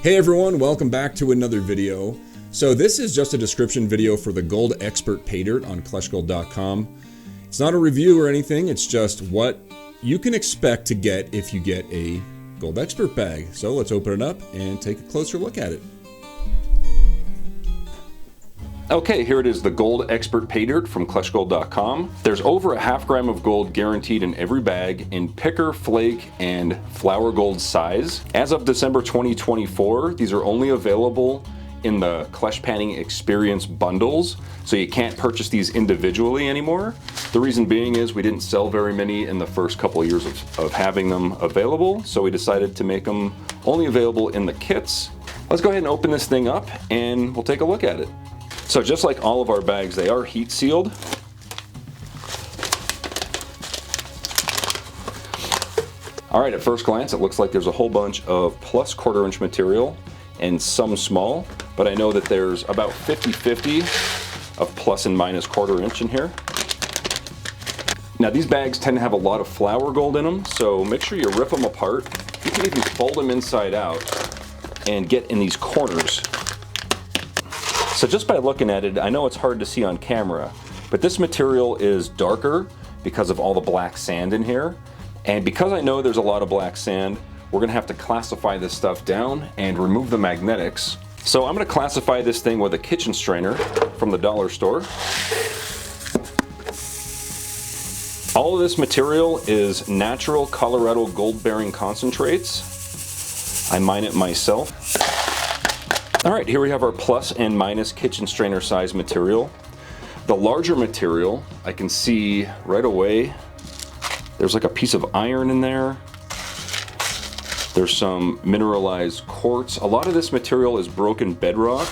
Hey everyone, welcome back to another video. So this is just a description video for the Gold Expert Paydirt on kleshgold.com. It's not a review or anything, it's just what you can expect to get if you get a Gold Expert bag. So let's open it up and take a closer look at it. Okay, here it is, the Gold Expert Paydirt from kleshgold.com. There's over a half gram of gold guaranteed in every bag in picker, flake, and flour gold size. As of December 2024, these are only available in the Klesh Panning Experience bundles, so you can't purchase these individually anymore. The reason being is we didn't sell very many in the first couple of years of having them available, so we decided to make them only available in the kits. Let's go ahead and open this thing up and we'll take a look at it. So just like all of our bags, they are heat sealed. All right, at first glance, it looks like there's a whole bunch of plus 1/4 inch material and some small, but I know that there's about 50-50 of plus and minus 1/4 inch in here. Now these bags tend to have a lot of flour gold in them, so make sure you rip them apart. You can even fold them inside out and get in these corners. So just by looking at it, I know it's hard to see on camera, but this material is darker because of all the black sand in here. And because I know there's a lot of black sand, we're gonna have to classify this stuff down and remove the magnetics. So I'm gonna classify this thing with a kitchen strainer from the dollar store. All of this material is natural Colorado gold bearing concentrates. I mine it myself. All right, here we have our plus and minus kitchen strainer size material. The larger material, I can see right away, there's like a piece of iron in there. There's some mineralized quartz. A lot of this material is broken bedrock.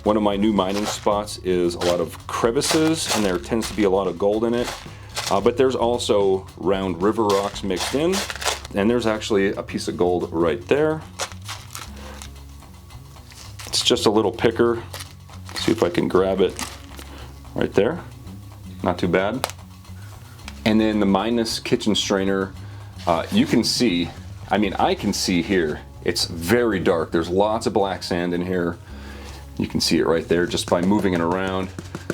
One of my new mining spots is a lot of crevices and there tends to be a lot of gold in it. But there's also round river rocks mixed in. And there's actually a piece of gold right there. It's just a little picker. See if I can grab it right there. Not too bad. And then the minus kitchen strainer, you can see, I mean, I can see here, it's very dark. There's lots of black sand in here. You can see it right there just by moving it around.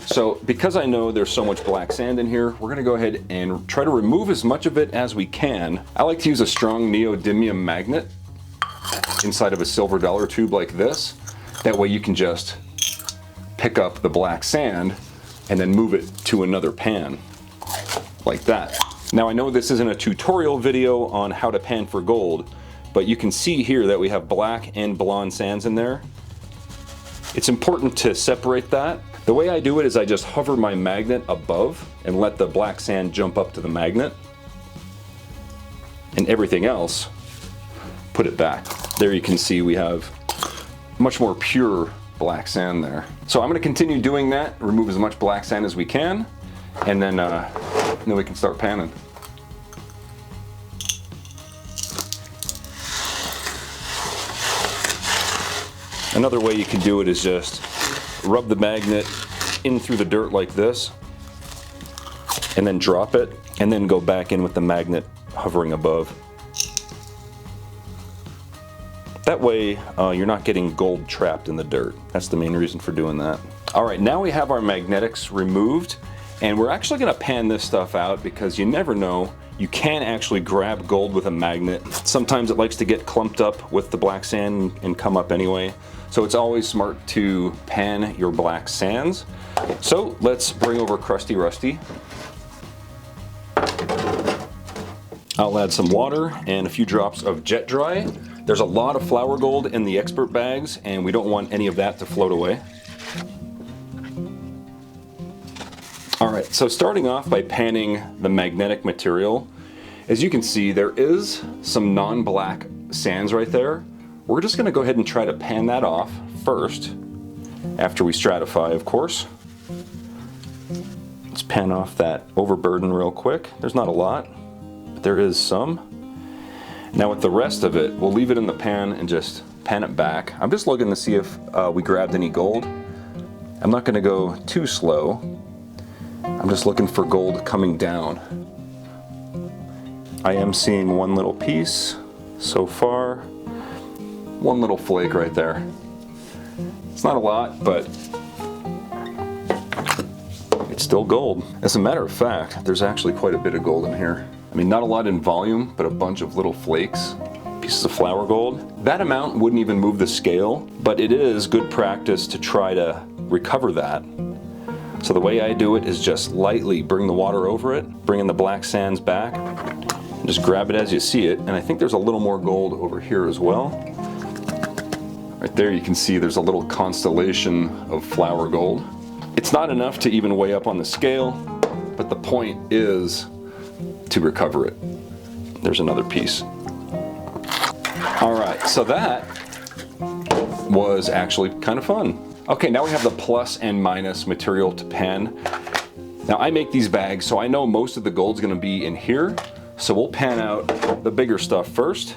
So because I know there's so much black sand in here, we're gonna go ahead and try to remove as much of it as we can. I like to use a strong neodymium magnet inside of a silver dollar tube like this. That way you can just pick up the black sand and then move it to another pan, like that. Now I know this isn't a tutorial video on how to pan for gold, but you can see here that we have black and blonde sands in there. It's important to separate that. The way I do it is I just hover my magnet above and let the black sand jump up to the magnet, and everything else, put it back. There you can see we have much more pure black sand there. So I'm going to continue doing that, remove as much black sand as we can, and then we can start panning. Another way you can do it is just rub the magnet in through the dirt like this, and then drop it, and then go back in with the magnet hovering above. That way you're not getting gold trapped in the dirt. That's the main reason for doing that. All right, now we have our magnetics removed, and we're actually gonna pan this stuff out because you never know. You can actually grab gold with a magnet. Sometimes it likes to get clumped up with the black sand and come up anyway. So it's always smart to pan your black sands. So let's bring over Crusty Rusty. I'll add some water and a few drops of jet dry. There's a lot of flour gold in the expert bags and we don't want any of that to float away. All right, so starting off by panning the magnetic material, as you can see, there is some non-black sands right there. We're just gonna go ahead and try to pan that off first, after we stratify, of course. Let's pan off that overburden real quick. There's not a lot, but there is some. Now with the rest of it, we'll leave it in the pan and just pan it back. I'm just looking to see if we grabbed any gold. I'm not gonna go too slow. I'm just looking for gold coming down. I am seeing one little piece so far. one little flake right there. It's not a lot, but it's still gold. As a matter of fact, there's actually quite a bit of gold in here. I mean, not a lot in volume, but a bunch of little flakes, pieces of flour gold. That amount wouldn't even move the scale, but it is good practice to try to recover that. So the way I do it is just lightly bring the water over it, bring in the black sands back, and just grab it as you see it. And I think there's a little more gold over here as well. Right there you can see there's a little constellation of flour gold. It's not enough to even weigh up on the scale, but the point is to recover it. There's another piece. All right, so that was actually kind of fun. Okay, now we have the plus and minus material to pan. Now I make these bags, so I know most of the gold's gonna be in here. So we'll pan out the bigger stuff first.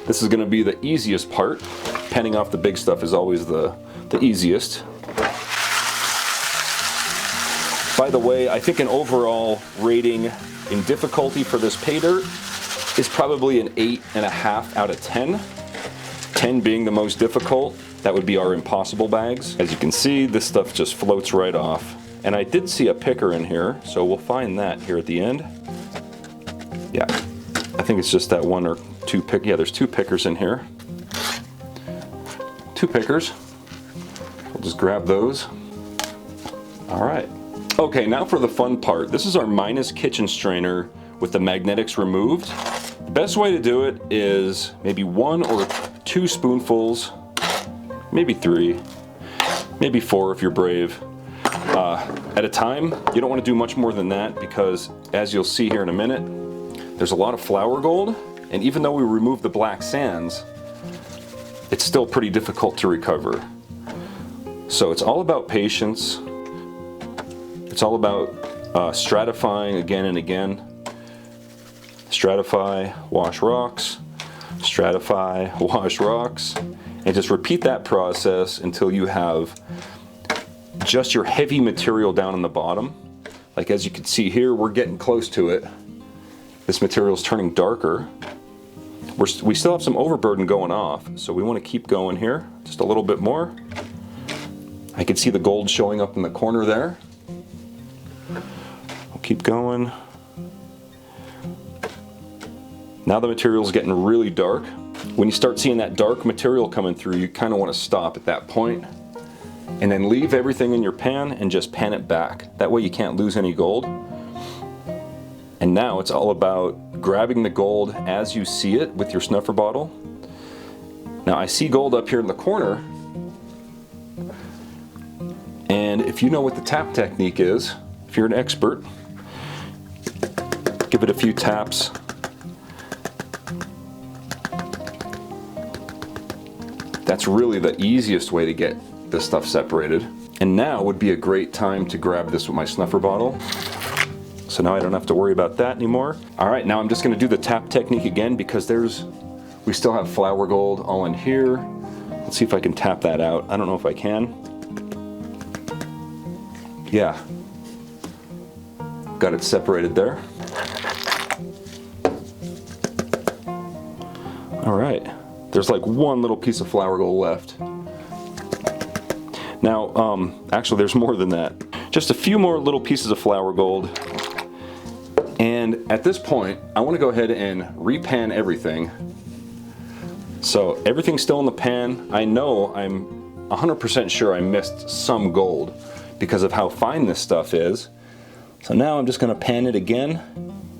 This is gonna be the easiest part. Panning off the big stuff is always the easiest. By the way, I think an overall rating in difficulty for this Paydirt is probably an 8.5 out of 10. 10 being the most difficult. That would be our impossible bags. As you can see, this stuff just floats right off. And I did see a picker in here, so we'll find that here at the end. Yeah, I think it's just that one or two pick. Yeah, there's two pickers in here. Two pickers. We'll just grab those. All right. Okay, now for the fun part. This is our minus kitchen strainer with the magnetics removed. The best way to do it is maybe 1 or 2 spoonfuls, maybe 3, maybe 4 if you're brave, at a time. You don't want to do much more than that because, as you'll see here in a minute, there's a lot of flour gold, and even though we remove the black sands, it's still pretty difficult to recover. So it's all about patience. It's all about stratifying again and again. Stratify, wash rocks, stratify, wash rocks, and just repeat that process until you have just your heavy material down on the bottom. Like as you can see here, we're getting close to it. This material is turning darker. We still have some overburden going off, so we want to keep going here just a little bit more. I can see the gold showing up in the corner there. We'll keep going. Now the material is getting really dark. When you start seeing that dark material coming through, you kind of want to stop at that point and then leave everything in your pan and just pan it back. That way you can't lose any gold. And now it's all about grabbing the gold as you see it with your snuffer bottle. Now I see gold up here in the corner, and if you know what the tap technique is, if you're an expert, give it a few taps. That's really the easiest way to get this stuff separated. And now would be a great time to grab this with my snuffer bottle. So now I don't have to worry about that anymore. All right, now I'm just gonna do the tap technique again because we still have flour gold all in here. Let's see if I can tap that out. I don't know if I can. Yeah, got it separated there. All right, there's like one little piece of flour gold left. Now, actually there's more than that. Just a few more little pieces of flour gold. And at this point, I want to go ahead and repan everything. So everything's still in the pan. I know I'm 100% sure I missed some gold because of how fine this stuff is. So now I'm just going to pan it again.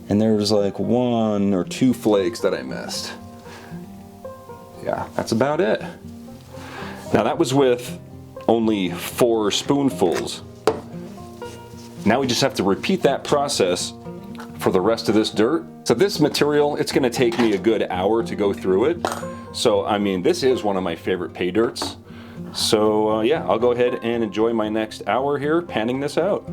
And there's like 1 or 2 flakes that I missed. Yeah, that's about it. Now that was with only 4 spoonfuls. Now we just have to repeat that process for the rest of this dirt. So this material, it's gonna take me a good hour to go through it. So, I mean, this is one of my favorite Paydirts. So yeah, I'll go ahead and enjoy my next hour here panning this out.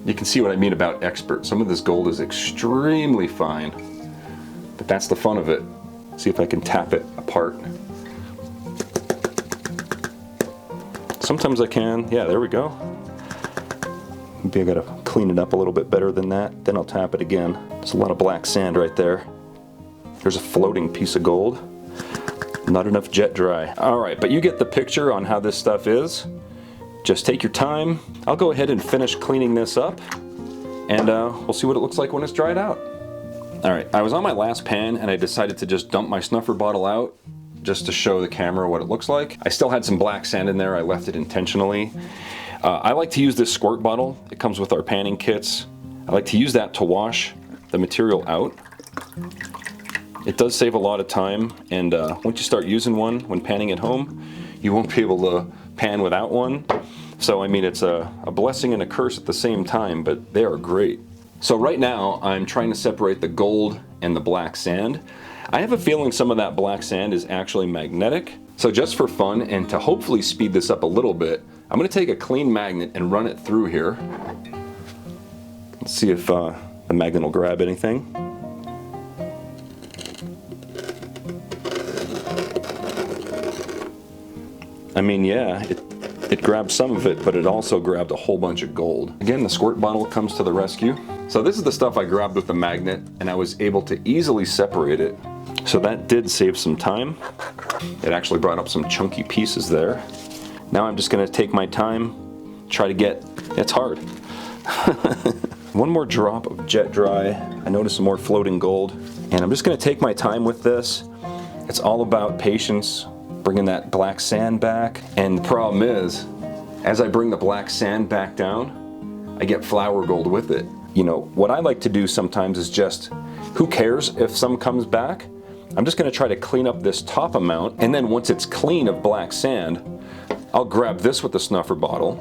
You can see what I mean about expert. Some of this gold is extremely fine, but that's the fun of it. See if I can tap it apart. Sometimes I can. Yeah, there we go. Maybe I gotta clean it up a little bit better than that. Then I'll tap it again. There's a lot of black sand right there. There's a floating piece of gold. Not enough jet dry. All right, but you get the picture on how this stuff is. Just take your time. I'll go ahead and finish cleaning this up, and we'll see what it looks like when it's dried out. All right, I was on my last pan and I decided to just dump my snuffer bottle out just to show the camera what it looks like. I still had some black sand in there. I left it intentionally. I like to use this squirt bottle. It comes with our panning kits. I like to use that to wash the material out. It does save a lot of time, and once you start using one when panning at home, you won't be able to pan without one. So I mean, it's a blessing and a curse at the same time, but they are great. So right now I'm trying to separate the gold and the black sand. I have a feeling some of that black sand is actually magnetic. So just for fun and to hopefully speed this up a little bit, I'm going to take a clean magnet and run it through here. Let's see if the magnet will grab anything. I mean, yeah, it grabbed some of it, but it also grabbed a whole bunch of gold. Again, the squirt bottle comes to the rescue. So this is the stuff I grabbed with the magnet, and I was able to easily separate it. So that did save some time. It actually brought up some chunky pieces there. Now I'm just gonna take my time, try to get, it's hard. One more drop of jet dry. I noticed some more floating gold, and I'm just gonna take my time with this. It's all about patience, bringing that black sand back. And the problem is, as I bring the black sand back down, I get flour gold with it. You know, what I like to do sometimes is just, who cares if some comes back? I'm just gonna try to clean up this top amount, and then once it's clean of black sand, I'll grab this with the snuffer bottle,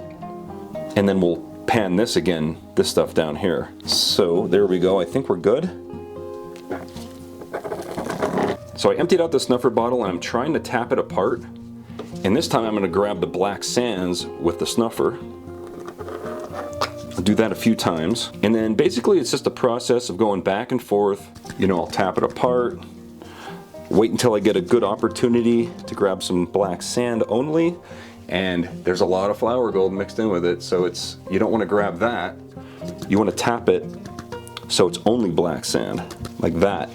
and then we'll pan this again, this stuff down here. So there we go, I think we're good. So I emptied out the snuffer bottle and I'm trying to tap it apart. And this time I'm gonna grab the black sands with the snuffer. I'll do that a few times. And then basically it's just a process of going back and forth. You know, I'll tap it apart, wait until I get a good opportunity to grab some black sand only. And there's a lot of flour gold mixed in with it, so you don't want to grab that. You want to tap it so it's only black sand, like that.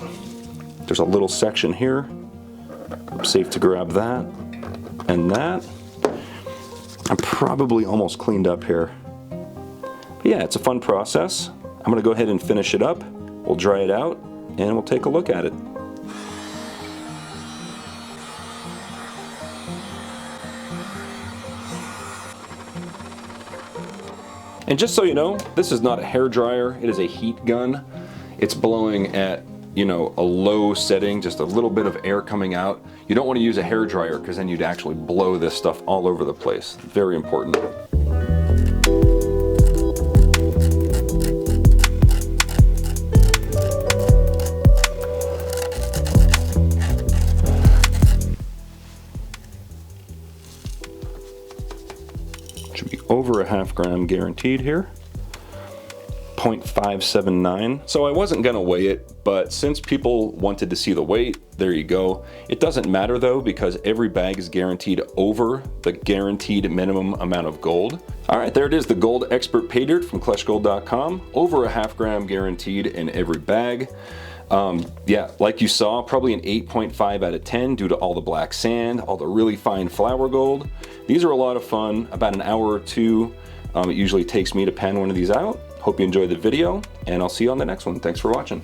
There's a little section here. I'm safe to grab that and that. I'm probably almost cleaned up here. But yeah, it's a fun process. I'm going to go ahead and finish it up. We'll dry it out and we'll take a look at it. And just so you know, this is not a hair dryer, it is a heat gun. It's blowing at, you know, a low setting, just a little bit of air coming out. You don't want to use a hair dryer because then you'd actually blow this stuff all over the place. Very important. Should be over a half gram guaranteed here. 0.579. So I wasn't gonna weigh it, but since people wanted to see the weight, there you go. It doesn't matter though, because every bag is guaranteed over the guaranteed minimum amount of gold. All right, there it is, the Gold Expert Paydirt from kleshgold.com. Over a half gram guaranteed in every bag. Yeah, like you saw, probably an 8.5 out of 10 due to all the black sand, all the really fine flour gold. These are a lot of fun, about an hour or two. It usually takes me to pan one of these out. Hope you enjoyed the video, and I'll see you on the next one. Thanks for watching.